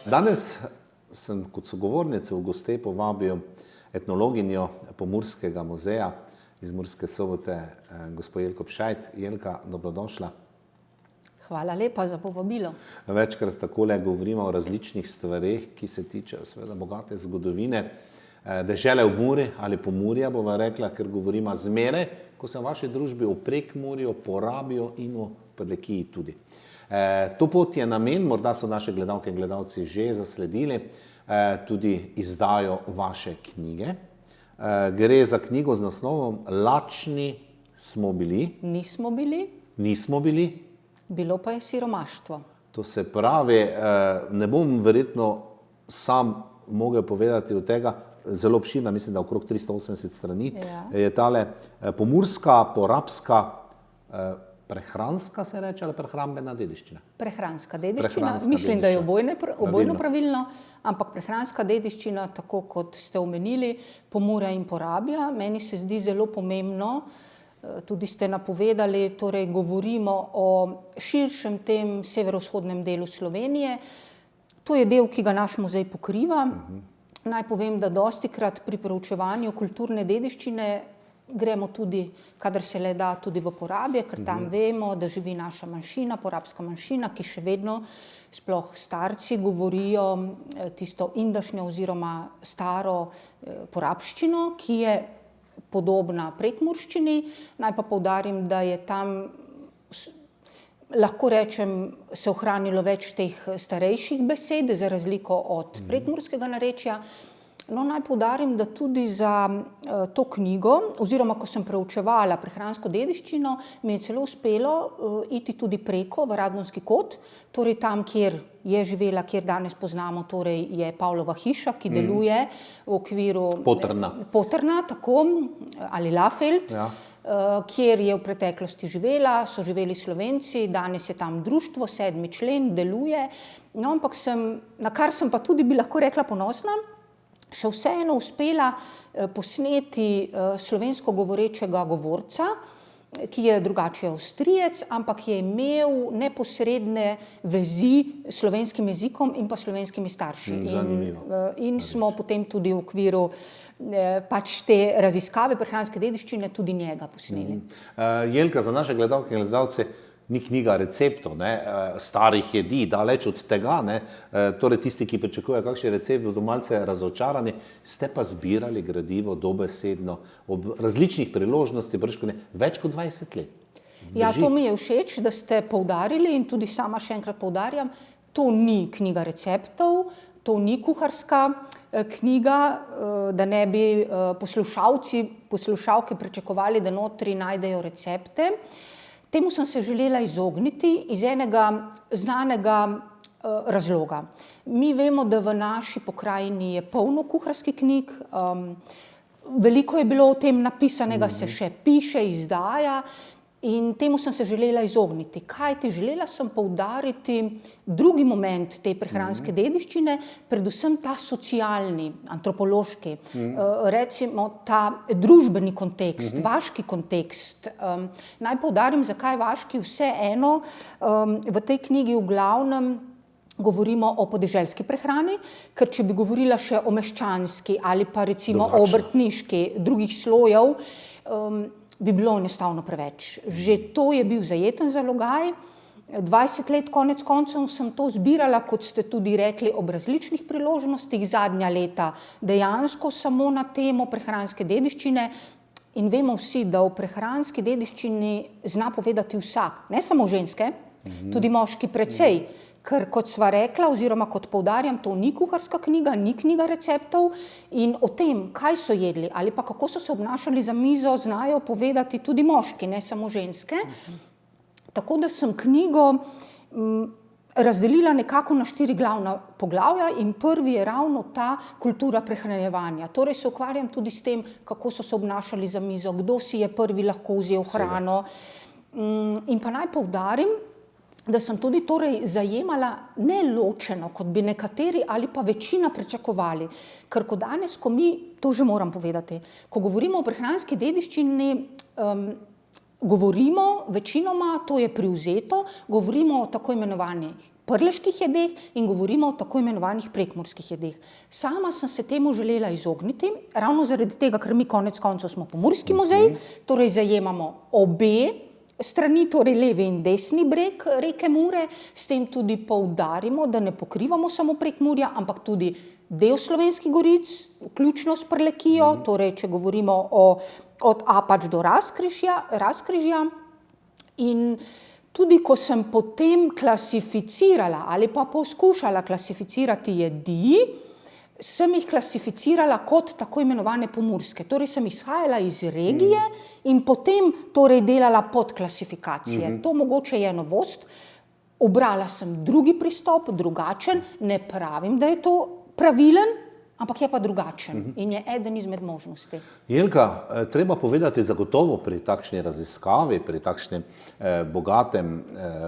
Danes sem kot sogovornico v goste povabil etnologinjo Pomurskega muzeja iz Murske Sobote, gospo Jelko Pšajt. Jelka, dobrodošla. Hvala lepa za povabilo. Večkrat takole govorimo o različnih stvareh, ki se tičejo seveda bogate zgodovine dežele v Muri ali Pomurja, bova rekla, ker govorimo zmeraj, ko se v vaši družbi v Prekmurju porabijo in v Prlekiji tudi. To pot je namen, morda so naše gledalke in gledalci že zasledili, tudi izdajo vaše knjige. Gre za knjigo z naslovom Lačni smo bili. Nismo bili. Nismo bili. Bilo pa je siromaštvo. To se pravi, ne bom verjetno sam mogel povedati od tega, zelo obširna, mislim, da okrog 380 strani, je tale pomurska, porabska, prehranska se reče, ali prehrambena dediščina? Prehranska dediščina. Mislim, da je obojno pravilno, ampak prehranska dediščina, tako kot ste omenili, Pomurja in Porabja, meni se zdi zelo pomembno, tudi ste napovedali, torej govorimo o širšem tem severovzhodnem delu Slovenije. To je del, ki ga naš muzej pokriva. Naj povem, da dostikrat pri proučevanju kulturne dediščine gremo tudi, kadar se le da, tudi v Porabje, ker tam vemo, da živi naša manjšina, porabska manjšina, ki še vedno, sploh starci, govorijo tisto indašnjo oziroma staro porabščino, ki je podobna prekmurščini. Naj pa poudarim, da je tam, lahko rečem, se ohranilo več teh starejših besed, za razliko od prekmurskega narečja. No, naj poudarim, da tudi za to knjigo, oziroma ko sem preučevala prehransko dediščino, mi je celo uspelo iti tudi preko v Radgonski kot, torej tam, kjer je živela, kjer danes poznamo, torej je Pavlova hiša, ki deluje v okviru Potrna, tako, ali Lafeld, kjer je v preteklosti živela, so živeli Slovenci, danes je tam društvo, 7. člen, deluje. No, ampak na kar sem pa tudi, bi lahko rekla, ponosna, še vseeno uspela posneti slovensko govorečega govorca, ki je drugače Avstrijec, ampak je imel neposredne vezi s slovenskim jezikom in pa slovenskimi starši. In smo potem tudi v okviru pač te raziskave prehranske dediščine tudi njega posneli. Jelka, za naše gledalke in gledalce ni knjiga receptov, starih jedi, daleč od tega, torej tisti, ki pričakujejo kakšen recept, bodo malce razočarani, ste pa zbirali gradivo dobesedno ob različnih priložnosti, bržkone več kot 20 let. Ja, to mi je všeč, da ste poudarili in tudi sama še enkrat poudarjam, to ni knjiga receptov, to ni kuharska knjiga, da ne bi poslušalke pričakovali, da notri najdejo recepte. Temu sem se želela izogniti iz enega znanega razloga. Mi vemo, da v naši pokrajini je polno kuharskih knjig, veliko je bilo o tem napisanega, se še piše, izdaja in temu sem se želela izogniti. Kajti želela sem poudariti drugi moment te prehranske dediščine, predvsem ta socialni, antropološki, recimo ta družbeni kontekst, vaški kontekst. Naj poudarim, zakaj vaški, vseeno v tej knjigi v glavnem govorimo o podeželski prehrani, ker če bi govorila še o meščanski ali pa recimo o obrtniški drugih slojev, bi bilo enostavno preveč. Že to je bil zajeten zalogaj. 20 let konec koncev sem to zbirala, kot ste tudi rekli, ob različnih priložnostih, zadnja leta dejansko samo na temo prehranske dediščine. In vemo vsi, da o prehranski dediščini zna povedati vsak, ne samo ženske, tudi moški precej. Ker kot sva rekla, oziroma kot poudarjam, to ni kuharska knjiga, ni knjiga receptov in o tem, kaj so jedli ali pa kako so se obnašali za mizo, znajo povedati tudi moški, ne samo ženske. Tako da sem knjigo razdelila nekako na 4 glavna poglavja in prvi je ravno ta kultura prehranjevanja. Torej se ukvarjam tudi s tem, kako so se obnašali za mizo, kdo si je prvi lahko vzel hrano. In pa naj poudarim, da sem tudi torej zajemala ne ločeno, kot bi nekateri ali pa večina pričakovali. Ker ko danes, ko mi, to že moram povedati, ko govorimo o prehranski dediščini, govorimo večinoma, to je privzeto, govorimo o tako imenovanih prleških jedeh in govorimo o tako imenovanih prekmurskih jedeh. Sama sem se temu želela izogniti, ravno zaradi tega, ker mi konec koncev smo Pomurski muzej, torej zajemamo obe strani, torej levi in desni breg reke Mure, s tem tudi poudarimo, da ne pokrivamo samo Prekmurja, ampak tudi del Slovenskih goric, vključno s Prlekijo, torej če govorimo od Apač do Razkrižja. In tudi ko sem potem klasificirala ali pa poskušala klasificirati jedi, sem jih klasificirala kot tako imenovane pomurske. Torej sem izhajala iz regije in potem torej delala podklasifikacije. To mogoče je novost. Ubrala sem drugi pristop, drugačen, ne pravim, da je to pravilen, ampak je pa drugačen in je eden izmed možnosti. Jelka, treba povedati zagotovo pri takšni raziskavi, pri takšnem bogatem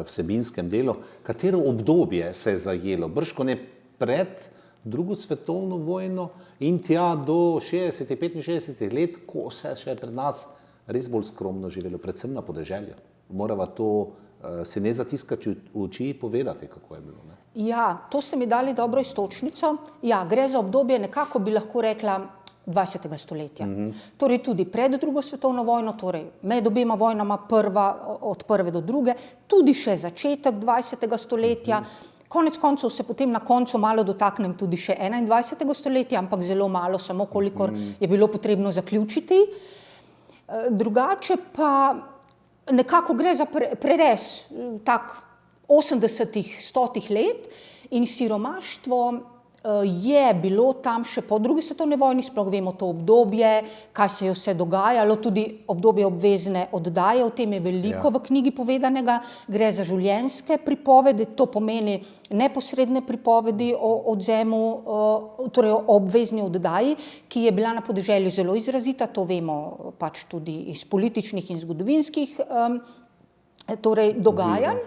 vsebinskem delu, katero obdobje se je zajelo, bržkone pred drugo svetovno vojno in tja do 60-65 let, ko se je še pred nas res bolj skromno živelo, predvsem na podeželju. Morava to se ne zatiskati oči povedati, kako je bilo. Ne? Ja, to ste mi dali dobro iztočnico. Ja, gre za obdobje nekako bi lahko rekla 20. stoletja. Torej tudi pred drugo svetovno vojno, torej med obema vojnama, od prve do druge, tudi še začetek 20. stoletja. Konec koncev se potem na koncu malo dotaknem tudi še 21. stoletja, ampak zelo malo, samo kolikor je bilo potrebno zaključiti. Drugače pa nekako gre za prerez tak 80-ih, 100-ih let in siromaštvo je bilo tam še po drugi svetovni vojni, sploh vemo to obdobje, kaj se je vse dogajalo, tudi obdobje obvezne oddaje, o tem je veliko v knjigi povedanega, gre za življenjske pripovedi, to pomeni neposredne pripovedi o odzemu, torej o obvezni oddaji, ki je bila na podeželju zelo izrazita, to vemo pač tudi iz političnih in zgodovinskih torej dogajanj.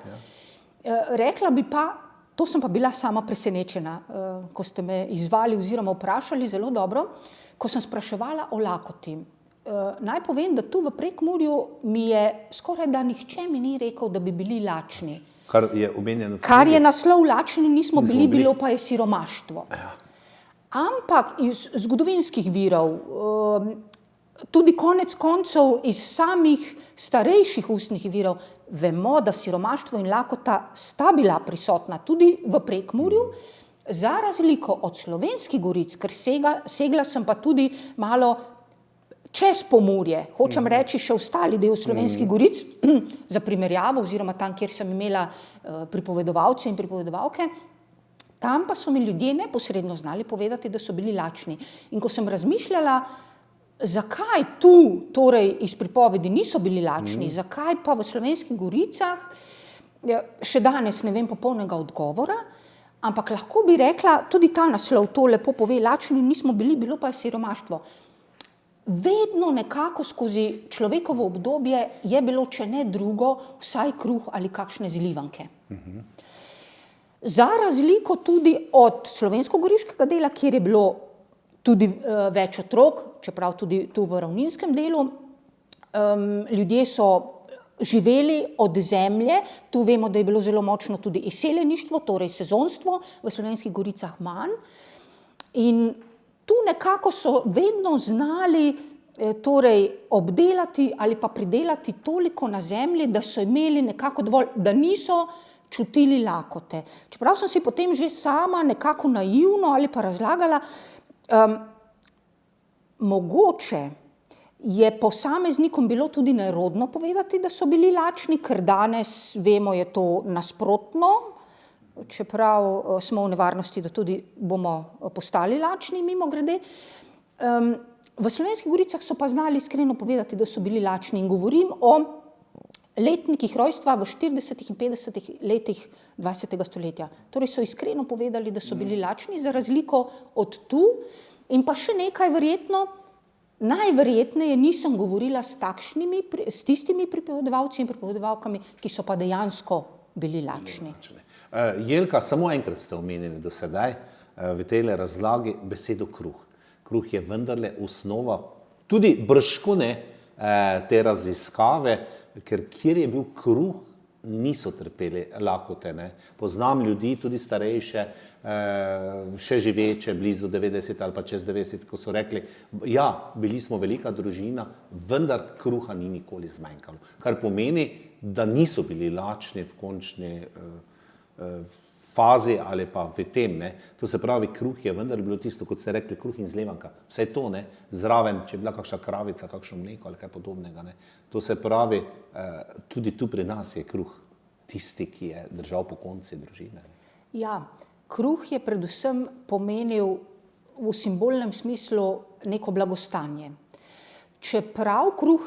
Rekla bi pa, to sem pa bila sama presenečena, ko ste me izzvali oziroma vprašali zelo dobro, ko sem spraševala o lakoti. Naj povem, da tu v Prekmurju mi je skoraj da nihče mi ni rekel, da bi bili lačni. Kar je omenjeno. Kar je naslov lačni, nismo bili, bilo pa je siromaštvo. Ampak iz zgodovinskih virov, tudi konec koncev iz samih starejših ustnih virov, vemo, da siromaštvo in lakota sta bila prisotna tudi v Prekmurju, za razliko od Slovenskih goric, ker segla sem pa tudi malo čez Pomurje, hočem reči še ostali del Slovenskih goric, za primerjavo, oziroma tam, kjer sem imela pripovedovalce in pripovedovalke, tam pa so mi ljudje neposredno znali povedati, da so bili lačni. In ko sem razmišljala, zakaj tu, torej iz pripovedi, niso bili lačni, zakaj pa v Slovenskih goricah, še danes ne vem popolnega odgovora, ampak lahko bi rekla, tudi ta naslov to lepo pove, lačni nismo bili, bilo pa je siromaštvo. Vedno nekako skozi človekovo obdobje je bilo, če ne drugo, vsaj kruh ali kakšne zlivanke. Za razliko tudi od slovensko-goriškega dela, kjer je bilo tudi več otrok, čeprav tudi tu v ravninskem delu, ljudje so živeli od zemlje, tu vemo, da je bilo zelo močno tudi izseljeništvo, torej sezonstvo, v Slovenskih goricah manj. In tu nekako so vedno znali torej obdelati ali pa pridelati toliko na zemlji, da so imeli nekako dovolj, da niso čutili lakote. Čeprav sem si potem že sama nekako naivno ali pa razlagala, mogoče je posameznikom bilo tudi nerodno povedati, da so bili lačni, ker danes vemo, je to nasprotno, čeprav smo v nevarnosti, da tudi bomo postali lačni, mimogrede. V Slovenskih goricah so pa znali iskreno povedati, da so bili lačni, in govorim o letnikih rojstva v 40. in 50. letih 20. stoletja. Torej so iskreno povedali, da so bili lačni, za razliko od tu. In pa še nekaj verjetno, najverjetneje nisem govorila s tistimi pripovedovalci in pripovedovalkami, ki so pa dejansko bili lačni. Jelka, samo enkrat ste omenili do sedaj v tej razlagi besedo kruh. Kruh je vendarle osnova tudi bržkone te raziskave, ker kjer je bil kruh, niso trpeli lakote. Ne. Poznam ljudi, tudi starejše, še živeče, blizu 90 ali pa čez 90, ko so rekli, ja, bili smo velika družina, vendar kruha ni nikoli zmanjkalo. Kar pomeni, da niso bili lačni v končni fazi ali pa v tem. Ne. To se pravi, kruh je vendar bilo tisto, kot ste rekli, kruh in zlevanka. Vse to, ne, zraven, če je bila kakšna kravica, kakšno mleko ali kaj podobnega. Ne. To se pravi, tudi tu pri nas je kruh tisti, ki je držal po konci družine. Ja, kruh je predvsem pomenil v simbolnem smislu neko blagostanje. Čeprav kruh,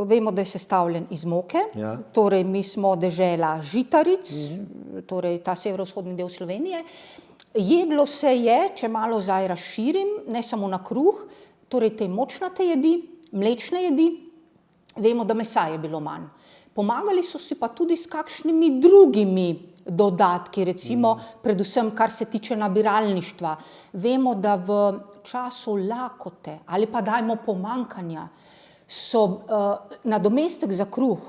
vemo, da je sestavljen iz moke, torej mi smo dežela žitaric, torej ta severovzhodni del Slovenije, jedlo se je, če malo zdaj razširim, ne samo na kruh, torej te močnate jedi, mlečne jedi, vemo, da mesa je bilo manj. Pomagali so si pa tudi s kakšnimi drugimi dodatki, recimo predvsem kar se tiče nabiralništva. Vemo, da v času lakote ali pa dajmo pomanjkanja so nadomestek za kruh,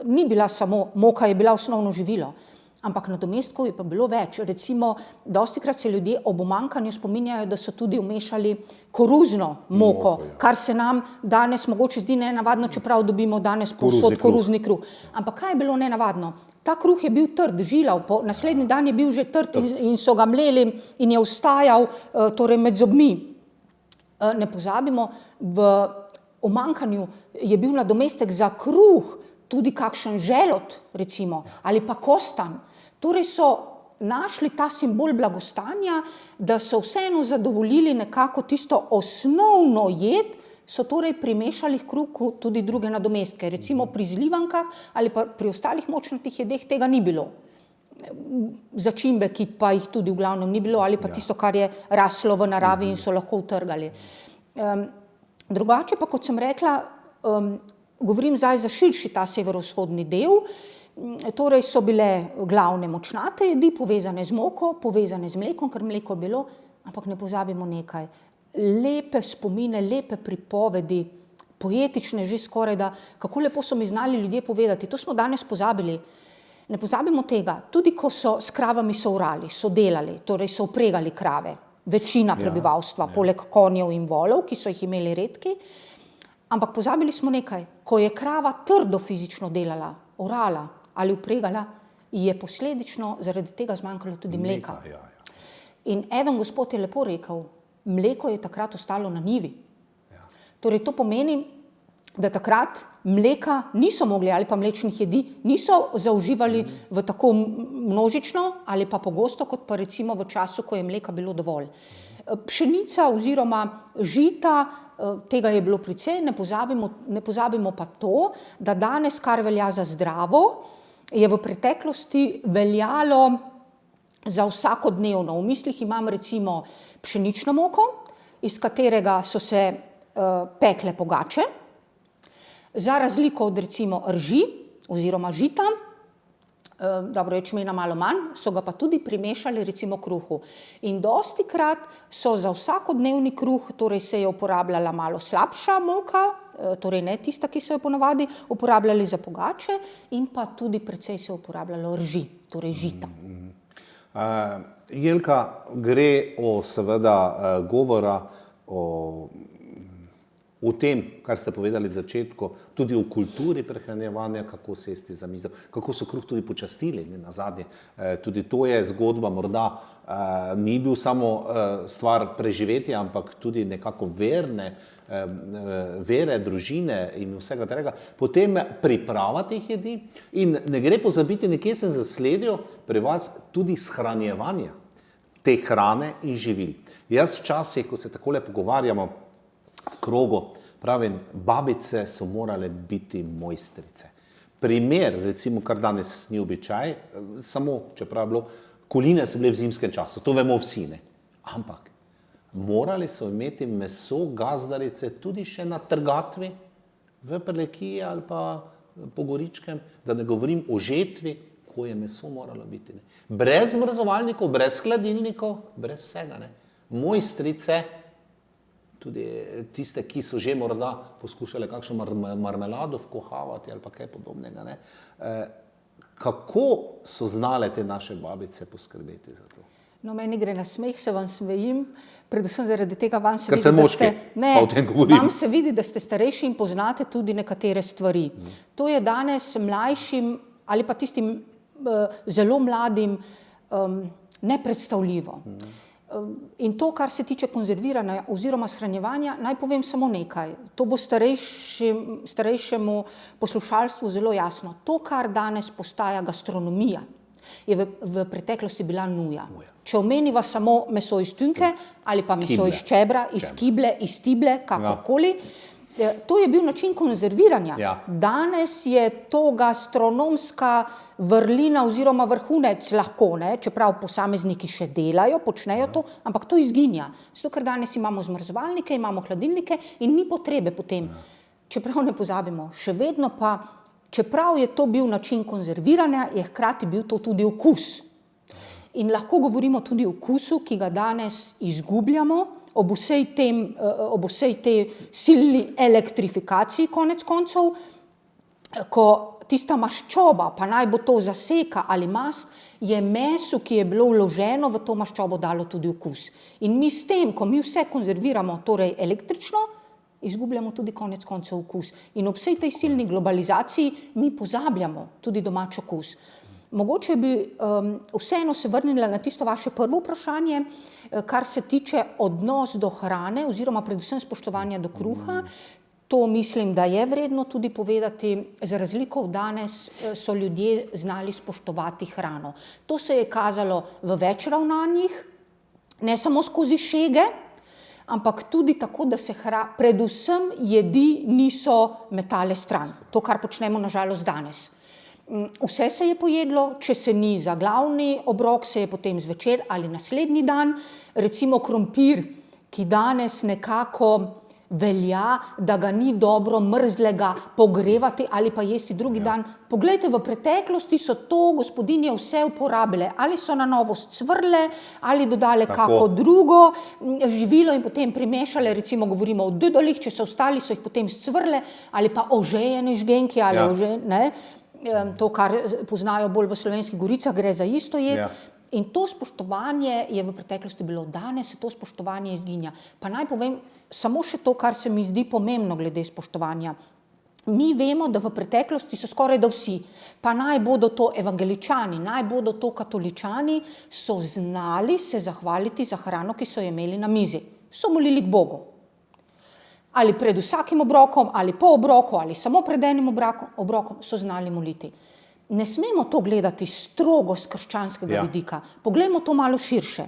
ni bila samo moka, je bila osnovno živilo, ampak nadomestkov je pa bilo več. Recimo, dostikrat se ljudje ob pomanjkanju spominjajo, da so tudi vmešali koruzno moko, kar se nam danes mogoče zdi nenavadno, čeprav dobimo danes povsod koruzni kruh. Ampak kaj je bilo nenavadno? Ta kruh je bil trd, žilav, naslednji dan je bil že trd in so ga mleli in je ostajal torej med zobmi. Ne pozabimo, v omanjkanju je bil nadomestek za kruh tudi kakšen želod, recimo, ali pa kostan. Torej so našli ta simbol blagostanja, da so vseeno zadovoljili nekako tisto osnovno jed, so torej primešali k kruhu tudi druge nadomestke. Recimo pri zlivankah ali pa pri ostalih močnatih jedeh tega ni bilo. Začimbe, ki pa jih tudi v glavnem ni bilo, ali pa tisto, kar je raslo v naravi in so lahko utrgali. Drugače pa, kot sem rekla, govorim zdaj za širši ta severovzhodni del, torej so bile glavne močnate jedi, povezane z moko, povezane z mlekom, ker mleko je bilo, ampak ne pozabimo nekaj. Lepe spomine, lepe pripovedi, poetične že skoraj, da kako lepo so mi znali ljudje povedati. To smo danes pozabili. Ne pozabimo tega. Tudi ko so s kravami so orali, so delali, torej so upregali krave. Večina prebivalstva, poleg konjev in volov, ki so jih imeli redki. Ampak pozabili smo nekaj. Ko je krava trdo fizično delala, orala ali upregala, je posledično zaradi tega zmanjkalo tudi mleka. In eden gospod je lepo rekel, mleko je takrat ostalo na njivi. Torej to pomeni, da takrat mleka niso mogli ali pa mlečnih jedi niso zaužívali v tako množično ali pa pogosto, kot pa recimo v času, ko je mleka bilo dovolj. Pšenica oziroma žita, tega je bilo precej, ne pozabimo pa to, da danes, kar velja za zdravo, je v preteklosti veljalo za vsakodnevno. V mislih imam recimo pšenično moko, iz katerega so se pekle pogače, za razliko od recimo rži oziroma žita, dobro, ječmena malo manj, so ga pa tudi primešali recimo kruhu. In dostikrat so za vsakodnevni kruh, torej se je uporabljala malo slabša moka, torej ne tista, ki so jo ponavadi uporabljali za pogače, in pa tudi precej se je uporabljalo rži, torej žita. Jelka, gre o seveda govora o tem, kar ste povedali v začetku, tudi o kulturi prehranjevanja, kako sesti za mizo, kako so kruh tudi počastili, nazadnje. Tudi to je zgodba, morda ni bil samo stvar preživetja, ampak tudi nekako vere, družine in vsega tega. Potem priprava teh jedi in ne gre pozabiti, nekje sem zasledil pri vas tudi shranjevanja te hrane in živil. Jaz včasih, ko se takole pogovarjamo v krogu, pravim, babice so morale biti mojstrice. Primer, recimo, kar danes ni običaj, samo, čeprav je bilo, koline so bile v zimskem času, to vemo vsi, ne. Ampak morali so imeti meso gazdarice tudi še na trgatvi, v Prlekiji ali pa po Goričkem, da ne govorim o žetvi, ko je meso moralo biti. Ne. Brez zmrzovalnikov, brez hladilnikov, brez vsega. Ne. Mojstrice, tudi tiste, ki so že morda poskušali kakšno marmelado vkuhavati ali pa kaj podobnega. Ne. Kako so znale te naše babice poskrbeti za to? No, meni gre na smeh, se vam smejim, predvsem zaradi tega vam se Ker vidi, sem da moški, ste, ne, pa o tem govorim. vam se vidi, da ste starejši in poznate tudi nekatere stvari. To je danes mlajšim ali pa tistim zelo mladim nepredstavljivo. In to, kar se tiče konzerviranja oziroma shranjevanja, naj povem samo nekaj. To bo starejšemu poslušalstvu zelo jasno. To, kar danes postaja gastronomija, je v preteklosti bila nuja. Če omeniva samo meso iz tünke ali pa meso iz čebra, iz kible, iz tible, kakorkoli, to je bil način konzerviranja. Ja. Danes je to gastronomska vrlina oziroma vrhunec lahko, ne? Čeprav posamezniki še delajo, počnejo to, ampak to izginja. Zato, ker danes imamo zmrzovalnike, imamo hladilnike in ni potrebe potem. Čeprav ne pozabimo, še vedno pa, čeprav je to bil način konzerviranja, je hkrati bil to tudi okus. In lahko govorimo tudi o okusu, ki ga danes izgubljamo, ob vsej tej silni elektrifikaciji konec koncev, ko tista maščoba, pa naj bo to zaseka ali mast, je mesu, ki je bilo vloženo v to maščobo, dalo tudi okus. In mi s tem, ko mi vse konzerviramo, torej električno, izgubljamo tudi konec koncev okus. In ob vsej tej silni globalizaciji mi pozabljamo tudi domač okus. Mogoče bi vseeno se vrnila na tisto vaše prvo vprašanje, kar se tiče odnos do hrane oziroma predvsem spoštovanja do kruha. To mislim, da je vredno tudi povedati. Za razliko od danes so ljudje znali spoštovati hrano. To se je kazalo v več ravnanjih, ne samo skozi šege, ampak tudi tako, da se predvsem jedi niso metale stran. To, kar počnemo nažalost danes. Vse se je pojedlo, če se ni za glavni obrok, se je potem zvečer ali naslednji dan. Recimo krompir, ki danes nekako velja, da ga ni dobro mrzlega pogrevati ali pa jesti drugi dan. Poglejte, v preteklosti so to gospodinje vse uporabile. Ali so na novo scvrle, ali dodale kako drugo živilo in potem primešale, recimo govorimo o dodolih, če so ostali, so jih potem scvrle, ali pa ožejene žgenke, ali to, kar poznajo bolj v Slovenskih goricah, gre za isto jed. Ja. In to spoštovanje je v preteklosti bilo, danes se to spoštovanje izginja. Pa naj povem samo še to, kar se mi zdi pomembno glede spoštovanja. Mi vemo, da v preteklosti so skoraj da vsi, pa naj bodo to evangeličani, naj bodo to katoličani, so znali se zahvaliti za hrano, ki so jo imeli na mizi. So molili k Bogu. Ali pred vsakim obrokom, ali po obroku, ali samo pred enim obrokom so znali moliti. Ne smemo to gledati strogo z krščanskega vidika. Poglejmo to malo širše.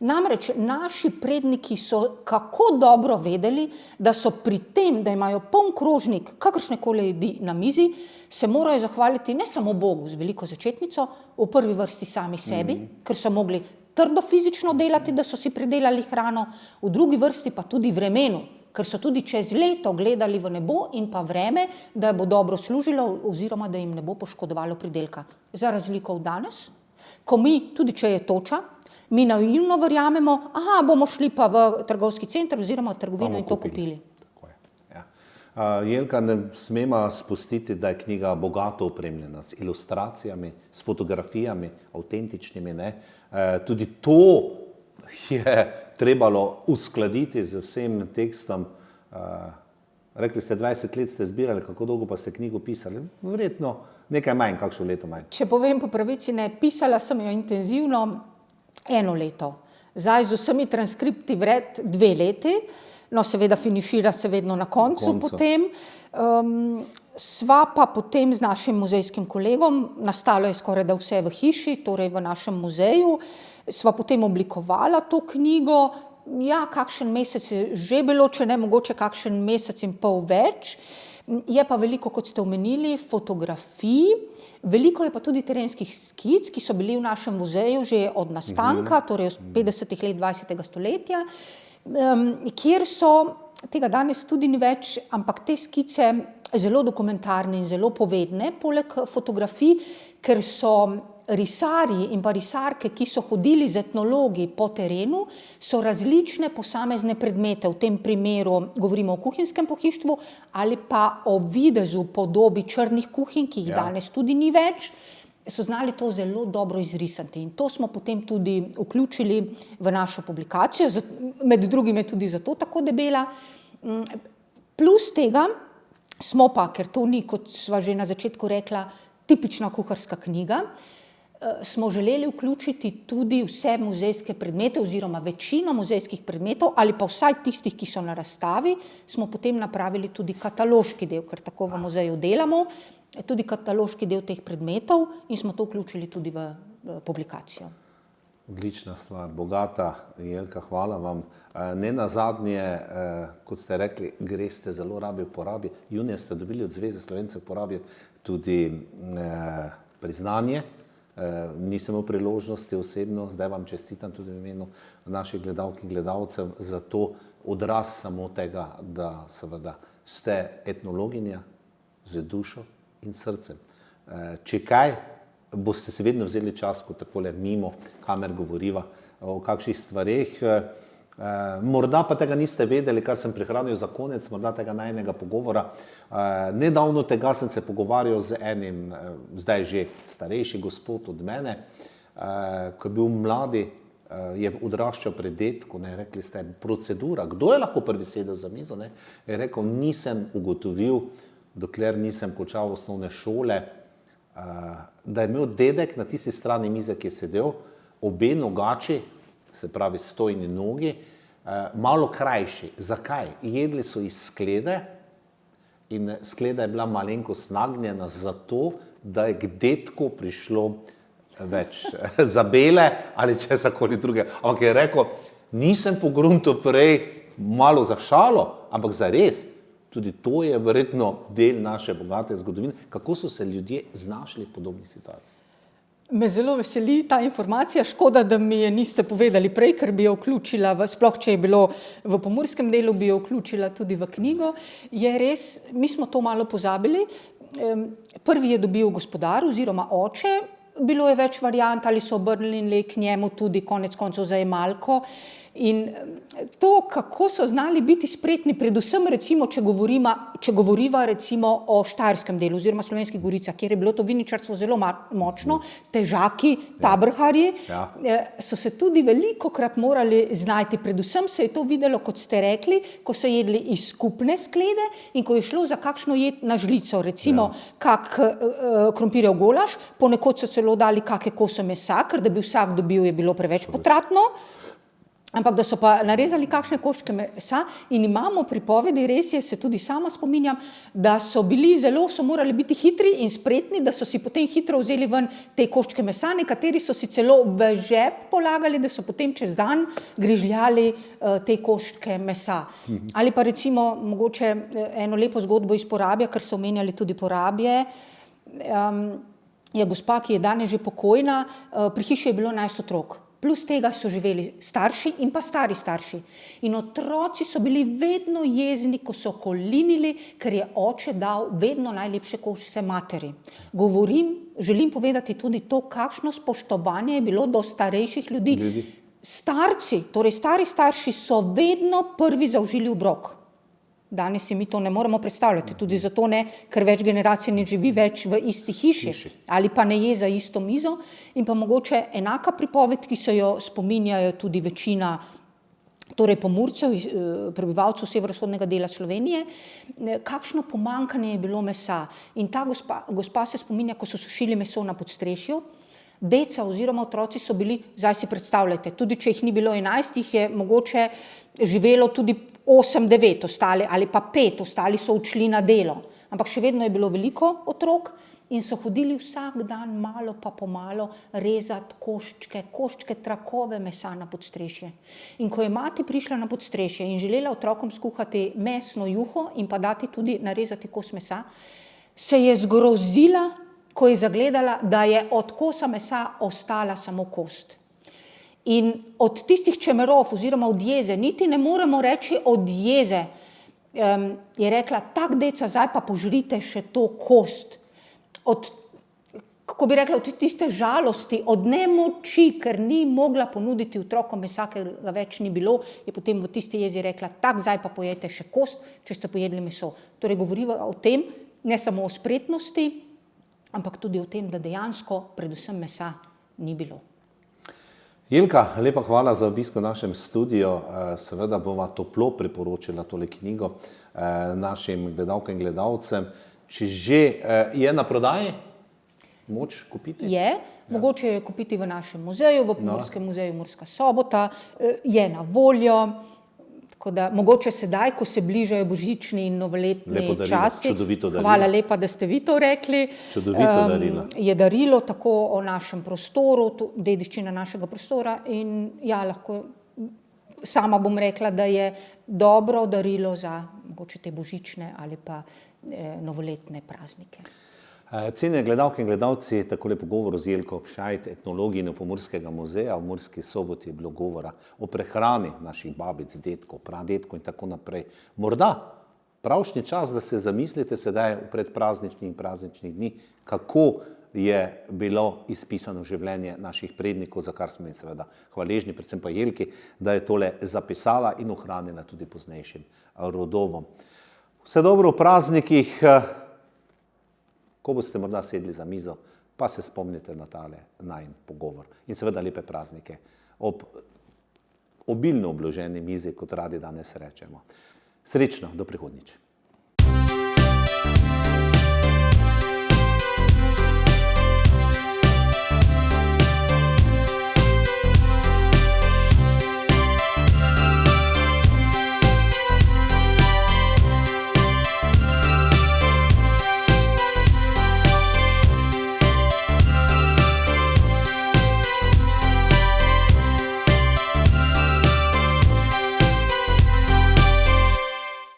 Namreč naši predniki so kako dobro vedeli, da so pri tem, da imajo poln krožnik kakršnekoli jedi na mizi, se morajo zahvaliti ne samo Bogu z veliko začetnico, v prvi vrsti sami sebi, ker so mogli trdo fizično delati, da so si pridelali hrano, v drugi vrsti pa tudi vremenu, ker so tudi čez leto gledali v nebo in pa vreme, da bo dobro služilo oziroma da jim ne bo poškodovalo pridelka. Za razliko od danes, ko mi, tudi če je toča, mi naivno verjamemo, bomo šli pa v trgovski center oziroma v trgovino in to kupili. Tako je. Ja. Jelka, ne smemo spustiti, da je knjiga bogato opremljena s ilustracijami, s fotografijami, avtentičnimi. Ne? Tudi to je trebalo uskladiti z vsem tekstom. Rekli ste, 20 let ste zbirali, kako dolgo pa ste knjigo pisali? Verjetno nekaj manj, kakšno leto manj. Če povem po pravici, ne, pisala sem jo intenzivno 1 leto. Zdaj z vsemi transkripti vred 2 leti, no seveda finišira se vedno na koncu. Potem. Sva pa potem z našim muzejskim kolegom, nastalo je skoraj da vse v hiši, torej v našem muzeju, sva potem oblikovala to knjigo, kakšen mesec je že bilo, če ne mogoče kakšen mesec in pol več. Je pa veliko, kot ste omenili, fotografij, veliko je pa tudi terenskih skic, ki so bili v našem muzeju že od nastanka, torej od 50 let 20. stoletja, kjer so, tega danes tudi ni več, ampak te skice zelo dokumentarne in zelo povedne, poleg fotografij, ker so risarji in pa risarke, ki so hodili z etnologi po terenu, so različne posamezne predmete, v tem primeru govorimo o kuhinjskem pohištvu ali pa o videzu podobi črnih kuhinj, ki jih danes tudi ni več, so znali to zelo dobro izrisati in to smo potem tudi vključili v našo publikacijo, med drugim je tudi zato tako debela. Plus tega smo pa, ker to ni, kot sva že na začetku rekla, tipična kuharska knjiga, smo želeli vključiti tudi vse muzejske predmete oziroma večino muzejskih predmetov ali pa vsaj tistih, ki so na razstavi, smo potem napravili tudi kataloški del, ker tako v muzeju delamo, tudi kataloški del teh predmetov in smo to vključili tudi v publikacijo. Odlična stvar, bogata. Jelka, hvala vam. Ne nazadnje, kot ste rekli, greste zelo rabi v porabi. Junija ste dobili od Zveze Slovencev v porabi tudi priznanje. Nisem imel priložnosti osebno, zdaj vam čestitam tudi v imenu naših gledalk in gledalcev za to odraz samo tega, da seveda ste etnologinja z dušo in srcem. Če kaj, boste se vedno vzeli čas, ko takole mimo kamer govoriva o kakšnih stvareh. Morda pa tega niste vedeli, kar sem prihranil za konec, morda tega najnega pogovora. Nedavno tega sem se pogovarjal z enim, zdaj že starejši gospod od mene, ko je bil mladi, je odraščal pred detko, rekli ste, procedura, kdo je lahko prvi sedel za mizo, je rekel, nisem ugotovil, dokler nisem končal osnovne šole, da je imel dedek na tisti strani mize, ki je sedel, obe nogači, se pravi stojni nogi, malo krajši. Zakaj? Jedli so iz sklede in skleda je bila malenkost nagnjena zato, da je k detku prišlo več zabele ali česakoli druge. Ampak je rekel, nisem pogruntal prej malo za šalo, ampak za res. Tudi to je verjetno del naše bogate zgodovine. Kako so se ljudje znašli v podobnih situacijah? Me zelo veseli ta informacija, škoda, da mi je niste povedali prej, ker bi jo vključila, sploh če je bilo v pomurskem delu, bi jo vključila tudi v knjigo. Je res, mi smo to malo pozabili. Prvi je dobil gospodar oziroma oče, bilo je več variant, ali so obrnili k njemu tudi konec koncev zajemalko. In to, kako so znali biti spretni, predvsem recimo, če govoriva recimo o štajerskem delu oziroma Slovenskih goricah, kjer je bilo to viničarstvo zelo močno, težaki, tabrharji, so se tudi velikokrat morali znajti. Predvsem se je to videlo, kot ste rekli, ko so jedli iz skupne sklede in ko je šlo za kakšno jed na žlico, recimo kak krompirjev golaž, ponekod so celo dali kake kose mesa, ker da bi vsak dobil, je bilo preveč potratno. Ampak da so pa narezali kakšne koščke mesa in imamo pripovedi, res je, se tudi sama spominjam, da so morali biti hitri in spretni, da so si potem hitro vzeli ven te koščke mesa, nekateri so si celo v žep polagali, da so potem čez dan grižljali te koščke mesa. Ali pa recimo mogoče eno lepo zgodbo iz Porabja, ker so omenjali tudi Porabje, je gospa, ki je danes že pokojna, pri hiši je bilo 11 otrok. Plus tega so živeli starši in pa stari starši. In otroci so bili vedno jezni, ko so kolinili, ker je oče dal vedno najlepše koščke materi. Želim povedati tudi to, kakšno spoštovanje je bilo do starejših ljudi. Starci, torej stari starši so vedno prvi zaužili obrok. Danes si mi to ne moremo predstavljati, tudi zato ne, ker več generacij ne živi več v isti hiši ali pa ne je za isto mizo. In pa mogoče enaka pripoved, ki se jo spominjajo tudi večina torej Pomurcev, prebivalcev severovzhodnega dela Slovenije, kakšno pomanjkanje je bilo mesa. In ta gospa se spominja, ko so sušili meso na podstrešju, deca oziroma otroci so bili, zdaj si predstavljajte, tudi če jih ni bilo 11, jih je mogoče živelo tudi 8, 9 ostali ali pa 5, ostali so odšli na delo. Ampak še vedno je bilo veliko otrok in so hodili vsak dan malo pa pomalo rezati koščke, trakove mesa na podstrešje. In ko je mati prišla na podstrešje in želela otrokom skuhati mesno juho in pa dati tudi narezati kos mesa, se je zgrozila, ko je zagledala, da je od kosa mesa ostala samo kost. In od tistih čemerov oziroma od jeze, niti ne moremo reči od jeze, je rekla, tak deca, zdaj pa požrite še to kost. Kako bi rekla, od tiste žalosti, od nemoči, ker ni mogla ponuditi otrokom mesa, ker ga več ni bilo, je potem v tisti jezi rekla, tak, zdaj pa pojete še kost, če ste pojedli meso. Torej govoriva o tem, ne samo o spretnosti, ampak tudi o tem, da dejansko predvsem mesa ni bilo. Jelka, lepa hvala za obisk v našem studiu. Seveda bova toplo priporočila tole knjigo našim gledalkam in gledalcem. Če že je na prodaji, moč kupiti? Je, mogoče je kupiti v našem muzeju, v Pomorskem muzeju Murska Sobota, je na voljo. Tako da mogoče sedaj, ko se bližajo božični in novoletni časi, hvala lepa, da ste vi to rekli, je darilo tako o našem prostoru, dediščina našega prostora in ja, lahko sama bom rekla, da je dobro darilo za mogoče te božične ali pa novoletne praznike. Cenjene gledalke in gledalci, takole pogovor z Jelko Obšajt, etnologinjo Pomurskega muzeja. V Murski Soboti je bilo govora o prehrani naših babic, dedkov, pradetkov in tako naprej. Morda pravšnji čas, da se zamislite sedaj v predprazničnih in prazničnih dni, kako je bilo izpisano življenje naših prednikov, za kar smo jim seveda hvaležni, predvsem pa Jelki, da je tole zapisala in ohranila tudi poznejšim rodovom. Vse dobro v praznikih. Ko boste morda sedli za mizo, pa se spomnite na tale najin pogovor. In seveda lepe praznike ob obilno obloženi mizi, kot radi danes rečemo. Srečno, do prihodnjič.